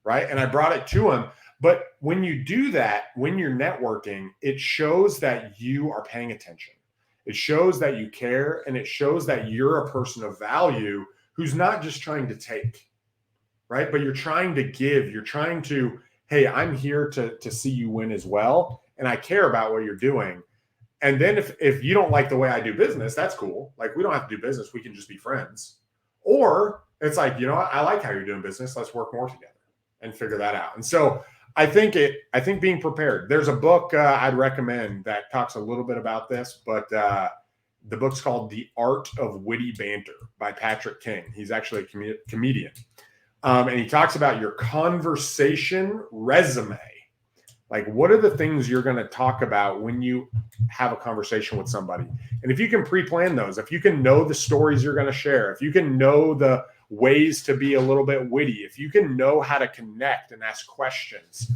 right? And I brought it to him. But when you do that, when you're networking, it shows that you are paying attention. It shows that you care, and it shows that you're a person of value who's not just trying to take, right? But you're trying to give. You're trying to, hey, I'm here to see you win as well, and I care about what you're doing. And then if you don't like the way I do business, that's cool. Like, we don't have to do business. We can just be friends. Or it's like, you know what? I like how you're doing business. Let's work more together and figure that out. And so I think being prepared. There's a book I'd recommend that talks a little bit about this, but the book's called The Art of Witty Banter by Patrick King. He's actually a comedian. And he talks about your conversation resume. Like, what are the things you're going to talk about when you have a conversation with somebody? And if you can pre-plan those, if you can know the stories you're going to share, if you can know the ways to be a little bit witty, if you can know how to connect and ask questions,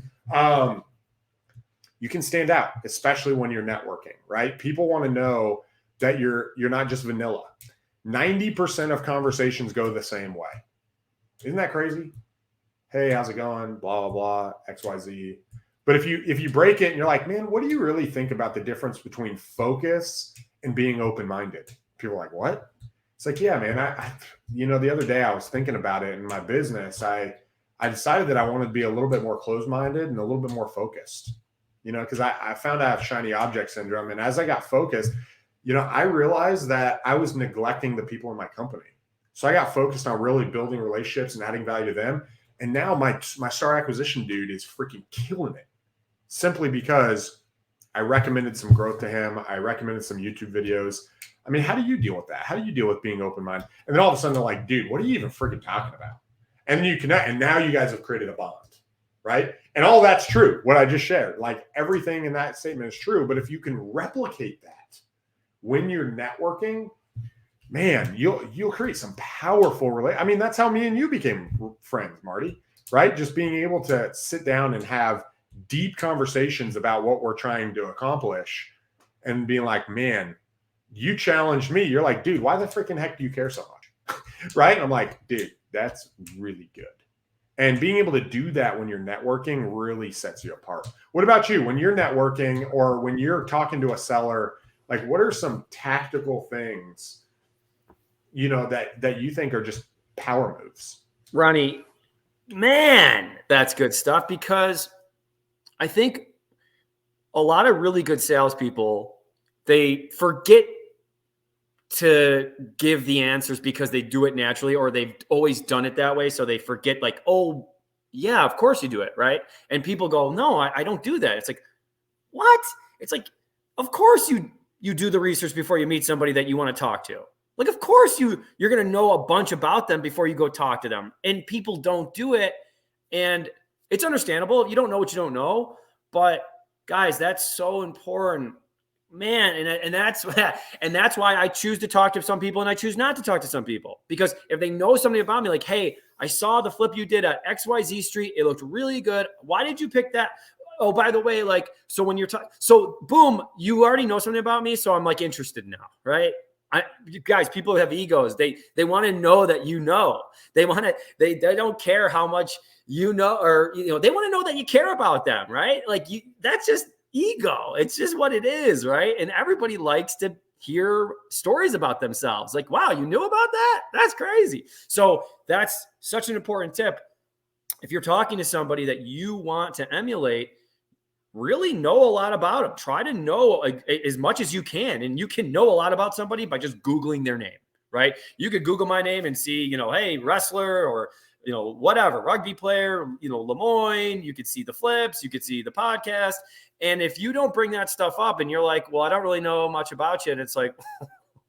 you can stand out, especially when you're networking, right? People want to know that you're not just vanilla. 90% of conversations go the same way. Isn't that crazy? Hey, how's it going? Blah, blah, blah, XYZ. But if you break it and you're like, man, what do you really think about the difference between focus and being open-minded? People are like, what? It's like, yeah, man, I the other day I was thinking about it in my business. I decided that I wanted to be a little bit more closed-minded and a little bit more focused, because I found I have shiny object syndrome. And as I got focused, I realized that I was neglecting the people in my company. So I got focused on really building relationships and adding value to them. And now my star acquisition dude is freaking killing it, simply because I recommended some growth to him. I recommended some YouTube videos. I mean, how do you deal with that? How do you deal with being open-minded? And then all of a sudden they're like, dude, what are you even freaking talking about? And then you connect, and now you guys have created a bond, right? And all that's true, what I just shared. Like everything in that statement is true. But if you can replicate that when you're networking, man, you'll create some powerful I mean, that's how me and you became friends, Marty, right? Just being able to sit down and have deep conversations about what we're trying to accomplish and being like, man, you challenged me. You're like, dude, why the freaking heck do you care so much? Right? And I'm like, dude, that's really good. And being able to do that when you're networking really sets you apart. What about you? When you're networking or when you're talking to a seller, like what are some tactical things, you know, that you think are just power moves? Ronnie, man, that's good stuff, because I think a lot of really good salespeople, they forget to give the answers because they do it naturally or they've always done it that way. So they forget like, oh, yeah, of course you do it, right? And people go, no, I don't do that. It's like, what? It's like, of course you do the research before you meet somebody that you want to talk to. Like, of course you're going to know a bunch about them before you go talk to them. And people don't do it. And it's understandable. You don't know what you don't know. But guys, that's so important, man. And that's why I choose to talk to some people and I choose not to talk to some people. Because if they know something about me, like, hey, I saw the flip you did at XYZ Street. It looked really good. Why did you pick that? Oh, by the way, like, so when you're talking, so boom, you already know something about me. So I'm like interested now, right? Guys, people have egos. They want to know that you know. They want to. They don't care how much you know, or they want to know that you care about them, right? Like that's just ego. It's just what it is, right? And everybody likes to hear stories about themselves. Like, wow, you knew about that? That's crazy. So that's such an important tip. If you're talking to somebody that you want to emulate, really know a lot about them. Try to know as much as you can. And you can know a lot about somebody by just Googling their name, right? You could Google my name and see, hey, wrestler or, whatever, rugby player, Lemoyne. You could see the flips. You could see the podcast. And if you don't bring that stuff up and you're like, well, I don't really know much about you. And it's like,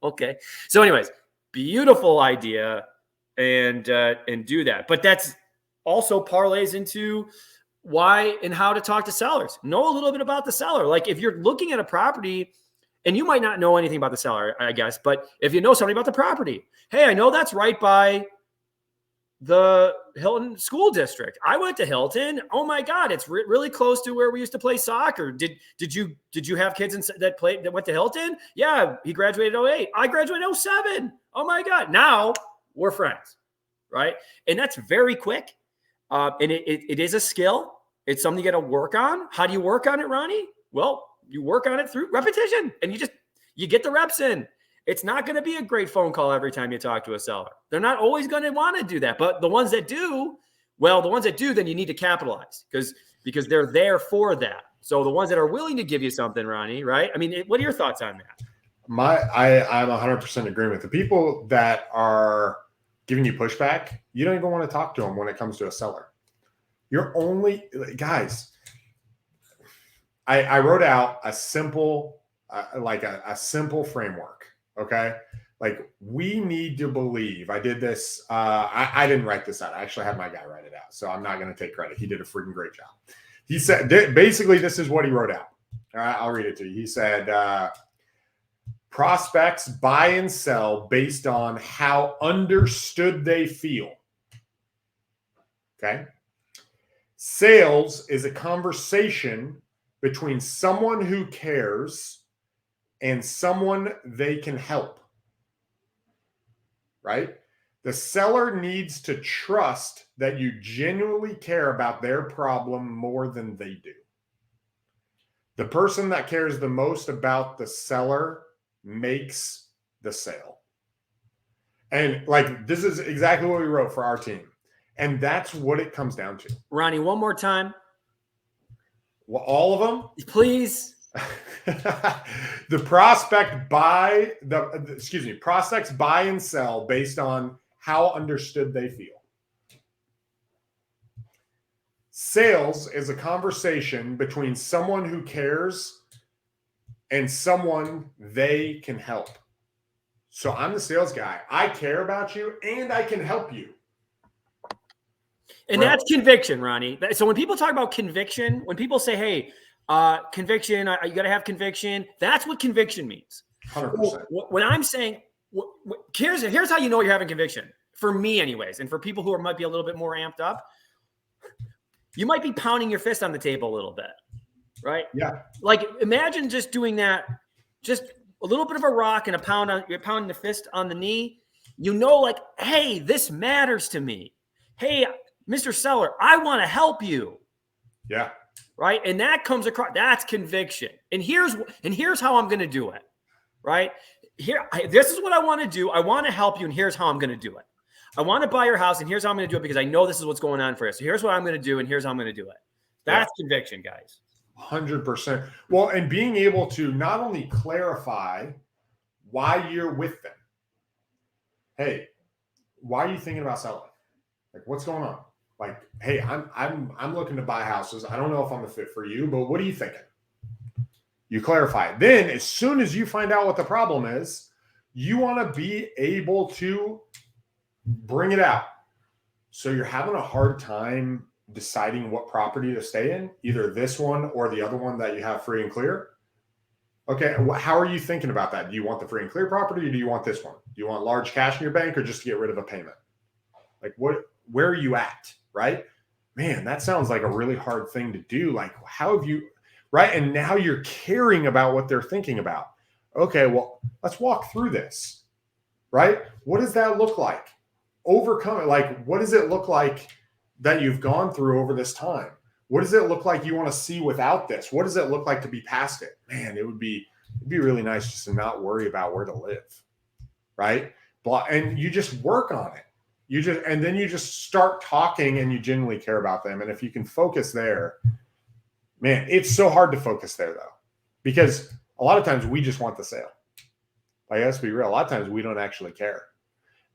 okay. So anyways, beautiful idea and do that. But that's also parlays into why and how to talk to sellers. Know a little bit about the seller. Like if you're looking at a property and you might not know anything about the seller, I guess, but if you know something about the property, hey, I know that's right by the Hilton School District. I went to Hilton. Oh my God, it's really close to where we used to play soccer. Did you have kids that went to Hilton? Yeah, he graduated 08. I graduated 07. Oh my God. Now we're friends, right? And that's very quick. And it is a skill. It's something you got to work on. How do you work on it, Ronnie? Well, you work on it through repetition and you get the reps in. It's not going to be a great phone call every time you talk to a seller. They're not always going to want to do that. But the ones that do, then you need to capitalize because they're there for that. So the ones that are willing to give you something, Ronnie, right? I mean, what are your thoughts on that? I'm 100% agreeing with the people that are giving you pushback. You don't even want to talk to them when it comes to a seller. You're only guys. I wrote out a simple, a simple framework. Okay. Like we need to believe. I did this. I didn't write this out. I actually had my guy write it out. So I'm not going to take credit. He did a freaking great job. He said, basically, this is what he wrote out. All right. I'll read it to you. He said, prospects buy and sell based on how understood they feel. Okay. Sales is a conversation between someone who cares and someone they can help. Right? The seller needs to trust that you genuinely care about their problem more than they do. The person that cares the most about the seller makes the sale. And like, this is exactly what we wrote for our team. And that's what it comes down to. Ronnie, one more time. Well, all of them? Please. Prospects buy and sell based on how understood they feel. Sales is a conversation between someone who cares and someone they can help. So I'm the sales guy. I care about you and I can help you. And that's conviction, Ronnie. So when people talk about conviction, when people say, hey, conviction, you got to have conviction, that's what conviction means. 100%. When I'm saying, here's how you know you're having conviction, for me anyways, and for people who might be a little bit more amped up, you might be pounding your fist on the table a little bit, right? Yeah. Like imagine just doing that, just a little bit of a rock and you're pounding the fist on the knee. You know, like, hey, this matters to me. Hey, Mr. Seller, I want to help you. Yeah. Right. And that comes across, that's conviction. And here's how I'm going to do it. Right here. This is what I want to do. I want to help you. And here's how I'm going to do it. I want to buy your house. And here's how I'm going to do it because I know this is what's going on for you. So here's what I'm going to do. And here's how I'm going to do it. That's conviction, guys. 100%. Well, and being able to not only clarify why you're with them. Hey, why are you thinking about selling? Like, what's going on? Like, hey, I'm looking to buy houses. I don't know if I'm a fit for you, but what are you thinking? You clarify it. Then as soon as you find out what the problem is, you want to be able to bring it out. So you're having a hard time deciding what property to stay in, either this one or the other one that you have free and clear. Okay, how are you thinking about that? Do you want the free and clear property or do you want this one? Do you want large cash in your bank or just to get rid of a payment? Like where are you at, right? Man, that sounds like a really hard thing to do. Like how have you, right? And now you're caring about what they're thinking about. Okay, well, let's walk through this, right? What does that look like? Overcome it. Like, what does it look like that you've gone through over this time? What does it look like you want to see without this? What does it look like to be past it? Man, it'd be really nice just to not worry about where to live, right? And you just work on it. And then you just start talking and you genuinely care about them. And if you can focus there, man, it's so hard to focus there though, because a lot of times we just want the sale. Like, let's be real. A lot of times we don't actually care.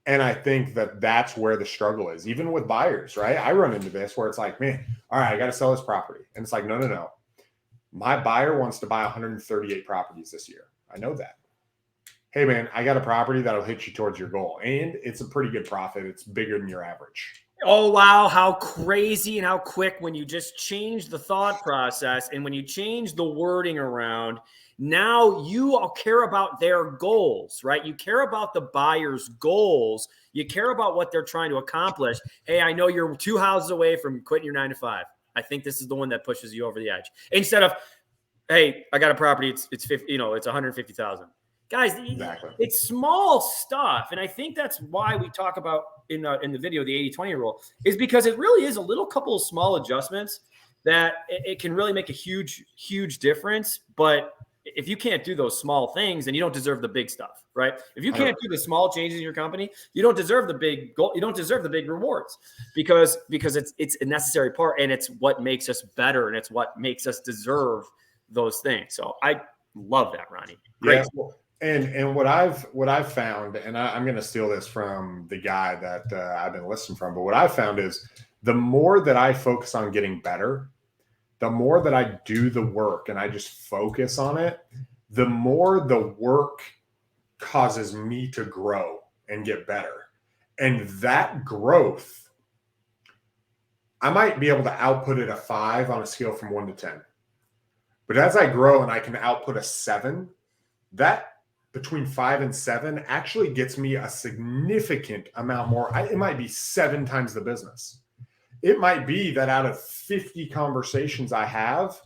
And I think that that's where the struggle is, even with buyers, right? I run into this where it's like, man, all right, I got to sell this property. And it's like, no. My buyer wants to buy 138 properties this year. I know that. Hey, man, I got a property that'll hit you towards your goal. And it's a pretty good profit. It's bigger than your average. Oh, wow. How crazy and how quick when you just change the thought process and when you change the wording around, now you all care about their goals, right? You care about the buyer's goals. You care about what they're trying to accomplish. Hey, I know you're 2 houses away from quitting your 9 to 5. I think this is the one that pushes you over the edge. Instead of, hey, I got a property. It's 50, it's 150,000. Guys, exactly. It's small stuff. And I think that's why we talk about in the video, the 80-20 rule, is because it really is a little couple of small adjustments that it can really make a huge, huge difference. But if you can't do those small things, then you don't deserve the big stuff, right? If you can't do the small changes in your company, you don't deserve the big goal. You don't deserve the big rewards because it's a necessary part and it's what makes us better and it's what makes us deserve those things. So I love that, Ronnie. Great. Yeah. And what I've found, and I'm going to steal this from the guy that I've been listening from, but what I've found is the more that I focus on getting better, the more that I do the work and I just focus on it, the more the work causes me to grow and get better. And that growth, I might be able to output it a 5 on a scale from 1 to 10. But as I grow and I can output a 7, that between 5 and 7 actually gets me a significant amount more. It might be 7 times the business. It might be that out of 50 conversations I have,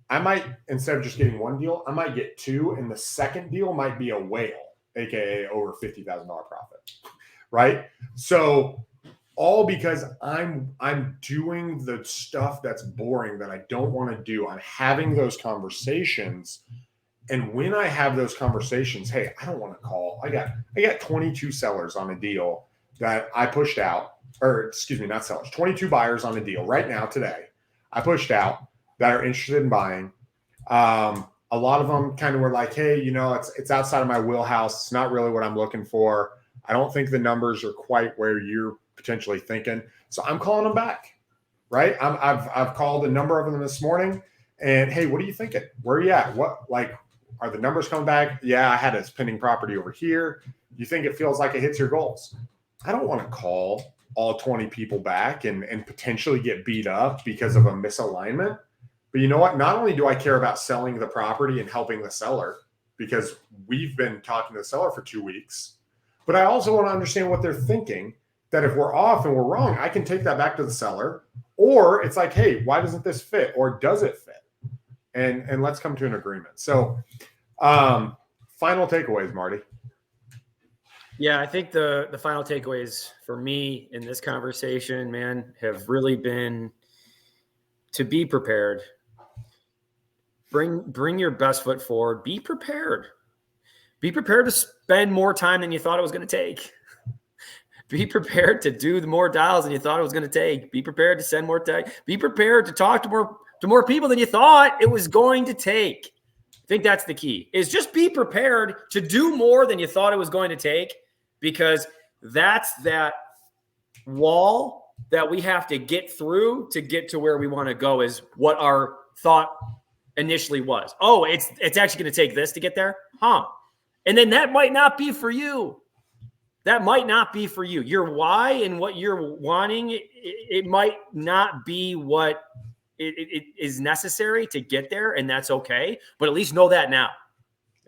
I might, instead of just getting 1 deal, I might get 2, and the second deal might be a whale, aka over $50,000 profit, right? So all because I'm doing the stuff that's boring that I don't want to do. I'm having those conversations. And when I have those conversations, hey, I don't want to call. I got 22 sellers on a deal that I pushed out, or excuse me, not sellers, 22 buyers on a deal right now today. I pushed out that are interested in buying. A lot of them kind of were like, hey, it's outside of my wheelhouse. It's not really what I'm looking for. I don't think the numbers are quite where you're potentially thinking. So I'm calling them back, right? I've called a number of them this morning, and hey, what are you thinking? Where are you at? Are the numbers coming back? Yeah, I had a pending property over here. You think it feels like it hits your goals? I don't want to call all 20 people back and potentially get beat up because of a misalignment. But you know what? Not only do I care about selling the property and helping the seller, because we've been talking to the seller for 2 weeks, but I also want to understand what they're thinking, that if we're off and we're wrong, I can take that back to the seller. Or it's like, hey, why doesn't this fit? Or does it fit? And let's come to an agreement. So final takeaways, Marty. Yeah, I think the final takeaways for me in this conversation, man, have really been to be prepared. Bring your best foot forward. Be prepared. Be prepared to spend more time than you thought it was going to take. Be prepared to do more dials than you thought it was going to take. Be prepared to send more text. Be prepared to talk to more people than you thought it was going to take. I think that's the key, is just be prepared to do more than you thought it was going to take, because that's that wall that we have to get through to get to where we want to go, is what our thought initially was. Oh, it's actually going to take this to get there? Huh. And then that might not be for you. That might not be for you. Your why and what you're wanting, it might not be what it is necessary to get there, and that's okay. But at least know that now.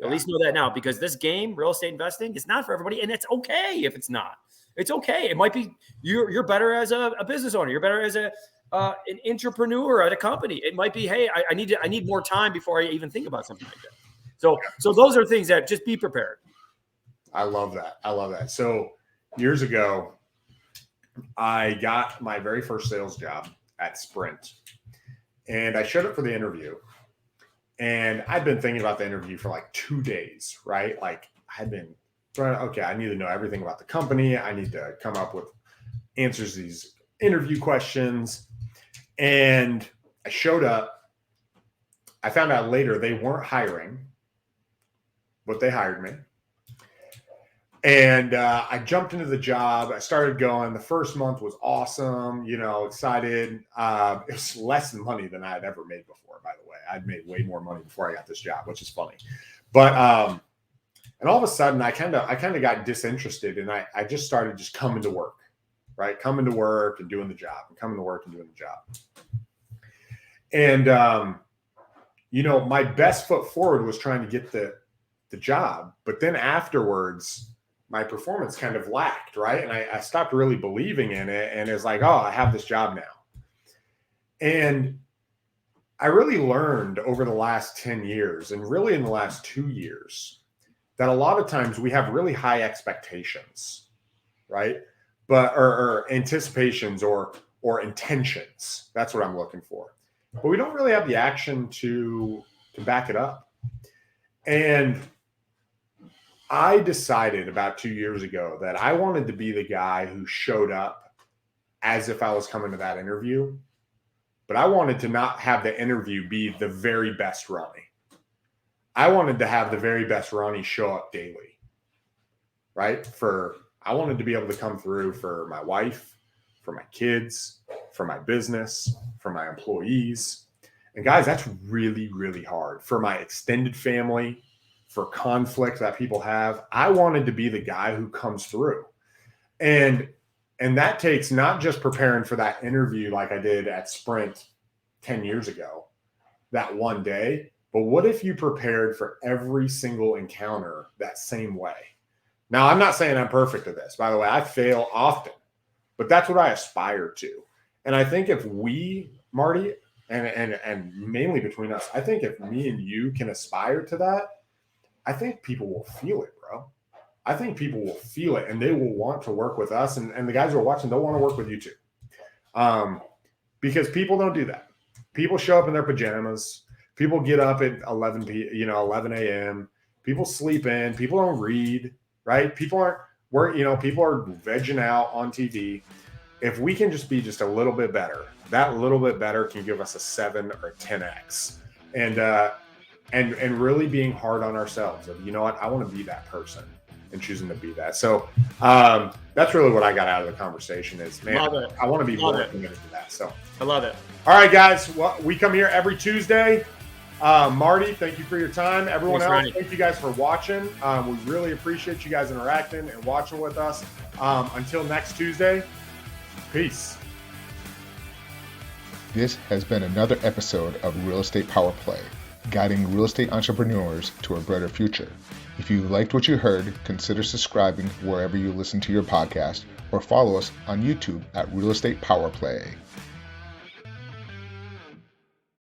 At least know that now, because this game, real estate investing, is not for everybody, and it's okay if it's not. It's okay. It might be you're better as a business owner. You're better as an entrepreneur at a company. It might be, hey, I need more time before I even think about something like that. So those are things that just be prepared. I love that. So years ago, I got my very first sales job at Sprint, and I showed up for the interview, and I'd been thinking about the interview for like 2 days, right? Like I'd been trying, okay, I need to know everything about the company. I need to come up with answers to these interview questions. And I showed up. I found out later they weren't hiring, but they hired me. And I jumped into the job. I started going. The first month was awesome, excited. It was less than money than I had ever made before, by the way. I'd made way more money before I got this job, which is funny. But and all of a sudden, I kind of got disinterested, and I just started just coming to work, right? Coming to work and doing the job, and coming to work and doing the job. And my best foot forward was trying to get the job, but then afterwards, my performance kind of lacked, right? And I stopped really believing in it. And it's like, oh, I have this job now. And I really learned over the last 10 years, and really in the last 2 years, that a lot of times we have really high expectations, right? Or anticipations or intentions. That's what I'm looking for. But we don't really have the action to back it up. And I decided about 2 years ago that I wanted to be the guy who showed up as if I was coming to that interview, but I wanted to not have the interview be the very best Ronnie. I wanted to have the very best Ronnie show up daily, right? I wanted to be able to come through for my wife, for my kids, for my business, for my employees. And guys, that's really, really hard. For my extended family, for conflict that people have, I wanted to be the guy who comes through. And that takes not just preparing for that interview like I did at Sprint 10 years ago, that one day, but what if you prepared for every single encounter that same way? Now, I'm not saying I'm perfect at this. By the way, I fail often, but that's what I aspire to. And I think if we, Marty, and mainly between us, I think if me and you can aspire to that, I think people will feel it, bro. I think people will feel it, and they will want to work with us. And the guys who are watching, they'll want to work with you too. Because people don't do that. People show up in their pajamas. People get up at 11 a.m. People sleep in. People don't read, right? People are vegging out on TV. If we can just be just a little bit better, that little bit better can give us a 7 or 10x. And really being hard on ourselves of, you know what, I want to be that person, and choosing to be that. So that's really what I got out of the conversation is, man, I want to be more committed to that. So I love it. All right, guys. Well, we come here every Tuesday, Marty, thank you for your time. Everyone Thanks, else, Ronnie. thank you guys for watching. We really appreciate you guys interacting and watching with us. Until next Tuesday, peace. This has been another episode of Real Estate Power Play, guiding real estate entrepreneurs to a brighter future. If you liked what you heard, consider subscribing wherever you listen to your podcast or follow us on YouTube at Real Estate Power Play.